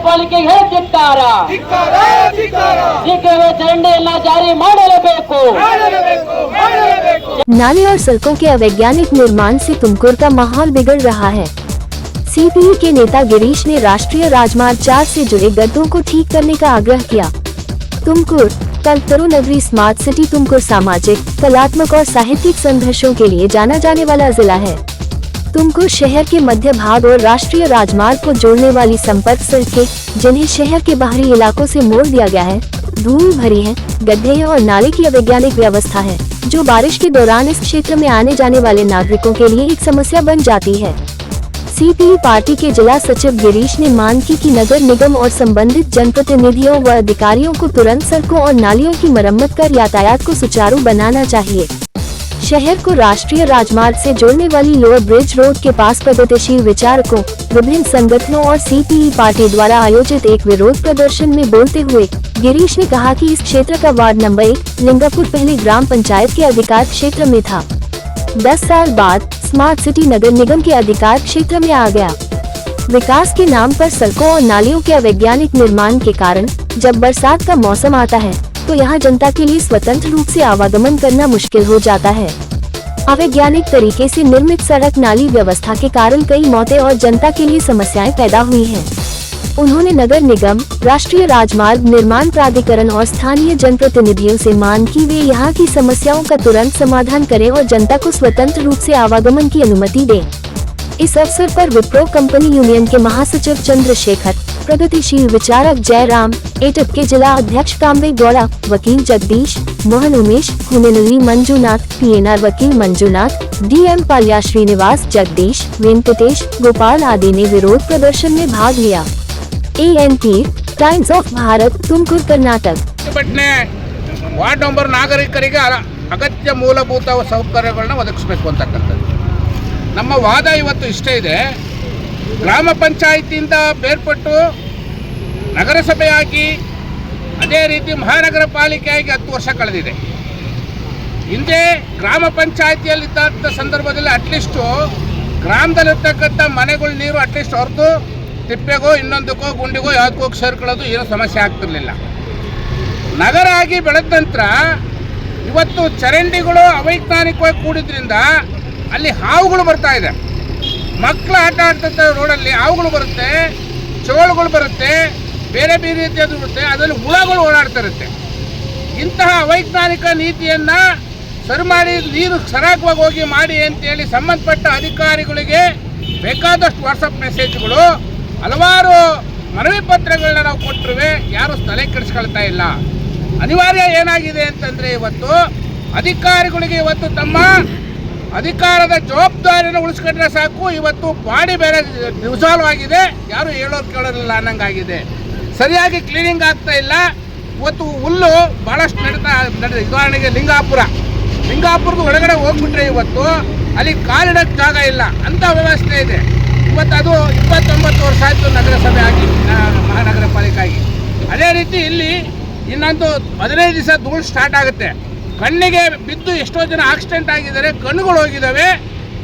ಪಾಲಿಕೆಗೆ ಧಿಕ್ಕಾರ. ಜಿಕೆವೆ ಚರಂಡಿಯನ್ನ ಜಾರಿ ಮಾಡಲೇಬೇಕು. नाले और सड़कों के अवैज्ञानिक निर्माण से तुमकुर का माहौल बिगड़ रहा है। सीपीई के नेता गिरीश ने राष्ट्रीय राजमार्ग 4 से जुड़े गड्ढों को ठीक करने का आग्रह किया। तुमकुर कल्पतरू नगरी स्मार्ट सिटी तुमकुर सामाजिक, कलात्मक और साहित्यिक संघर्षों के लिए जाना जाने वाला जिला है। तुमकुर शहर के मध्य भाग और राष्ट्रीय राजमार्ग को जोड़ने वाली संपर्क सड़कें, जिन्हें शहर के बाहरी इलाकों से मोड़ दिया गया है, धूल भरी है, गड्ढे हैं और नाले की अवैज्ञानिक व्यवस्था है, जो बारिश के दौरान इस क्षेत्र में आने जाने वाले नागरिकों के लिए एक समस्या बन जाती है। सीपीई पार्टी के जिला सचिव गिरीश ने मांग की कि नगर निगम और संबंधित जनप्रतिनिधियों व अधिकारियों को तुरंत सड़कों और नालियों की मरम्मत कर यातायात को सुचारू बनाना चाहिए। शहर को राष्ट्रीय राजमार्ग से जोड़ने वाली लोअर ब्रिज रोड के पास प्रगतिशील विचारकों, विभिन्न संगठनों और सीपीई पार्टी द्वारा आयोजित एक विरोध प्रदर्शन में बोलते हुए गिरीश ने कहा कि इस क्षेत्र का वार्ड नंबर 1 लिंगापुर पहले ग्राम पंचायत के अधिकार क्षेत्र में था। 10 साल बाद स्मार्ट सिटी नगर निगम के अधिकार क्षेत्र में आ गया। विकास के नाम पर सड़कों और नालियों के अवैज्ञानिक निर्माण के कारण जब बरसात का मौसम आता है तो यहाँ जनता के लिए स्वतंत्र रूप से आवागमन करना मुश्किल हो जाता है। अवैज्ञानिक तरीके से निर्मित सड़क नाली व्यवस्था के कारण कई मौतें और जनता के लिए समस्याएं पैदा हुई हैं। उन्होंने नगर निगम, राष्ट्रीय राजमार्ग निर्माण प्राधिकरण और स्थानीय जनप्रतिनिधियों से मांग की वे यहाँ की समस्याओं का तुरंत समाधान करें और जनता को स्वतंत्र रूप से आवागमन की अनुमति दें। इस अवसर पर विप्रो कंपनी यूनियन के महासचिव चंद्रशेखर, प्रगतिशील विचारक जयराम, एटक के जिला अध्यक्ष कामवे गौड़ा, वकील जगदीश, मोहन उमेश, हुनेनली मंजूनाथ, पीएनआर वकील मंजूनाथ, डीएम पाल्या श्रीनिवास, जगदीश, वेंकटेश, गोपाल आदि ने विरोध प्रदर्शन में भाग लिया। ANP times of Bharat Tumkur Karnataka. Ward number ನಾಗರಿಕರಿಗೆ ಅಗತ್ಯ ಮೂಲಭೂತ ಸೌಕರ್ಯಗಳನ್ನ ಒದಗಿಸಬೇಕು ಅಂತಕ್ಕಂಥದ್ದು ನಮ್ಮ ವಾದ ಇವತ್ತು ಇಷ್ಟೇ ಇದೆ. ಗ್ರಾಮ ಪಂಚಾಯಿತಿಯಿಂದ ಬೇರ್ಪಟ್ಟು ನಗರಸಭೆಯಾಗಿ ಅದೇ ರೀತಿ ಮಹಾನಗರ ಪಾಲಿಕೆಯಾಗಿ 10 ವರ್ಷ ಕಳೆದಿದೆ. ಹಿಂದೆ ಗ್ರಾಮ ಪಂಚಾಯಿತಿಯಲ್ಲಿದ್ದಂಥ ಸಂದರ್ಭದಲ್ಲಿ ಅಟ್ಲೀಸ್ಟು ಗ್ರಾಮದಲ್ಲಿರ್ತಕ್ಕಂಥ ಮನೆಗಳ ನೀರು ಅಟ್ಲೀಸ್ಟ್ ಹೊರತು ತಿಪ್ಪೆಗೋ ಇನ್ನೊಂದಕ್ಕೋ ಗುಂಡಿಗೋ ಯಾವುದಕ್ಕೋ ಸೇರ್ಕೊಳ್ಳೋದು ಏನೂ ಸಮಸ್ಯೆ ಆಗ್ತಿರ್ಲಿಲ್ಲ. ನಗರ ಆಗಿ ಬೆಳೆದ ನಂತರ ಇವತ್ತು ಚರಂಡಿಗಳು ಅವೈಜ್ಞಾನಿಕವಾಗಿ ಕೂಡಿದ್ರಿಂದ ಅಲ್ಲಿ ಹಾವುಗಳು ಬರ್ತಾ ಇದೆ. ಮಕ್ಕಳು ಆಟ ಆಡ್ತಂಥ ರೋಡಲ್ಲಿ ಹಾವುಗಳು ಬರುತ್ತೆ, ಚೋಳುಗಳು ಬರುತ್ತೆ, ಬೇರೆ ಬೇರೆ ರೀತಿಯದು ಬರುತ್ತೆ, ಅದರಲ್ಲಿ ಹುಳಗಳು ಓಡಾಡ್ತಾ ಇರುತ್ತೆ. ಇಂತಹ ಅವೈಜ್ಞಾನಿಕ ನೀತಿಯನ್ನು ಸರಿ ಮಾಡಿ ನೀರು ಸರಾಗವಾಗಿ ಹೋಗಿ ಮಾಡಿ ಅಂತೇಳಿ ಸಂಬಂಧಪಟ್ಟ ಅಧಿಕಾರಿಗಳಿಗೆ ಬೇಕಾದಷ್ಟು ವಾಟ್ಸಪ್ ಮೆಸೇಜ್ಗಳು, ಹಲವಾರು ಮನವಿ ಪತ್ರಗಳನ್ನ ನಾವು ಕೊಟ್ಟರೆ ಯಾರು ತಲೆ ಕೆಡಿಸ್ಕೊಳ್ತಾ ಇಲ್ಲ. ಅನಿವಾರ್ಯ ಏನಾಗಿದೆ ಅಂತಂದರೆ ಇವತ್ತು ಅಧಿಕಾರಿಗಳಿಗೆ ಇವತ್ತು ತಮ್ಮ ಅಧಿಕಾರದ ಜವಾಬ್ದಾರಿಯನ್ನು ಉಳಿಸ್ಕೊಂಡ್ರೆ ಸಾಕು. ಇವತ್ತು ಬಾಡಿ ಬೇರೆ ಡಿಸಾಲ್ವ್ ಆಗಿದೆ, ಯಾರು ಹೇಳೋರು ಕೇಳೋರಿಲ್ಲ ಅನ್ನಂಗಾಗಿದೆ. ಸರಿಯಾಗಿ ಕ್ಲೀನಿಂಗ್ ಆಗ್ತಾ ಇಲ್ಲ. ಇವತ್ತು ಹುಲ್ಲು ಭಾಳಷ್ಟು ನಡೆದಿದೆ. ಉದಾಹರಣೆಗೆ ಲಿಂಗಾಪುರದ ಒಳಗಡೆ ಹೋಗ್ಬಿಟ್ರೆ ಇವತ್ತು ಅಲ್ಲಿ ಕಾಲಿಡೋಕ್ಕೆ ಜಾಗ ಇಲ್ಲ, ಅಂಥ ವ್ಯವಸ್ಥೆ ಇದೆ. ಇವತ್ತು ಅದು 29 ವರ್ಷ ಆಯಿತು ನಗರಸಭೆ ಆಗಿ, ಮಹಾನಗರ ಪಾಲಿಕೆ ಆಗಿ. ಅದೇ ರೀತಿ ಇಲ್ಲಿ ಇನ್ನೊಂದು 15 ದಿವಸ ಧೂಳು ಸ್ಟಾರ್ಟ್ ಆಗುತ್ತೆ. ಕಣ್ಣಿಗೆ ಬಿದ್ದು ಎಷ್ಟೋ ಜನ ಆಕ್ಸಿಡೆಂಟ್ ಆಗಿದ್ದಾರೆ, ಕಣ್ಣುಗಳು ಹೋಗಿದ್ದಾವೆ.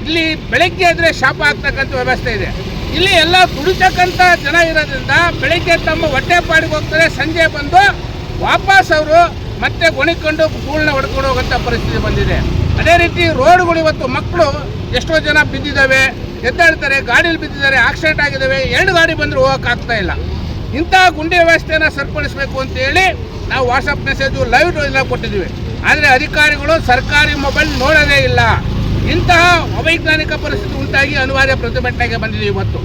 ಇಲ್ಲಿ ಬೆಳಗ್ಗೆ ಇದ್ದರೆ ಶಾಪ ಆಗ್ತಕ್ಕಂಥ ವ್ಯವಸ್ಥೆ ಇದೆ. ಇಲ್ಲಿ ಎಲ್ಲ ದುಡಿತಕ್ಕಂಥ ಜನ ಇರೋದ್ರಿಂದ ಬೆಳಗ್ಗೆ ತಮ್ಮ ಹೊಟ್ಟೆ ಪಾಡಿಗೆ ಹೋಗ್ತಾರೆ, ಸಂಜೆ ಬಂದು ವಾಪಸ್ ಅವರು ಮತ್ತೆ ಗೊಣಿಕೊಂಡು ಧೂಳನ್ನ ಹೊಡ್ಕೊಂಡು ಹೋಗೋಂಥ ಪರಿಸ್ಥಿತಿ ಬಂದಿದೆ. ಅದೇ ರೀತಿ ರೋಡ್ಗಳು ಇವತ್ತು ಮಕ್ಕಳು ಎಷ್ಟೋ ಜನ ಬಿದ್ದಿದ್ದಾವೆ, ಎದ್ದಾಡ್ತಾರೆ, ಗಾಡೀಲಿ ಬಿದ್ದಿದ್ದಾರೆ, ಆಕ್ಸಿಡೆಂಟ್ ಆಗಿದ್ದಾವೆ. 2 ಗಾಡಿ ಬಂದರೂ ಹೋಗೋಕ್ಕಾಗ್ತಾ ಇಲ್ಲ. ಇಂಥ ಗುಂಡಿ ವ್ಯವಸ್ಥೆಯನ್ನು ಸರಿಪಡಿಸಬೇಕು ಅಂತೇಳಿ ನಾವು ವಾಟ್ಸಪ್ ಮೆಸೇಜು ಲೈವ್ ಎಲ್ಲ ಕೊಟ್ಟಿದ್ದೀವಿ. ಆದರೆ ಅಧಿಕಾರಿಗಳು ಸರ್ಕಾರಿ ಮೊಬೈಲ್ ನೋಡೋದೇ ಇಲ್ಲ. ಇಂತಹ ಅವೈಜ್ಞಾನಿಕ ಪರಿಸ್ಥಿತಿ ಉಂಟಾಗಿ ಅನಿವಾರ್ಯ ಪ್ರತಿಭಟನೆಗೆ ಬಂದಿದೆ ಇವತ್ತು.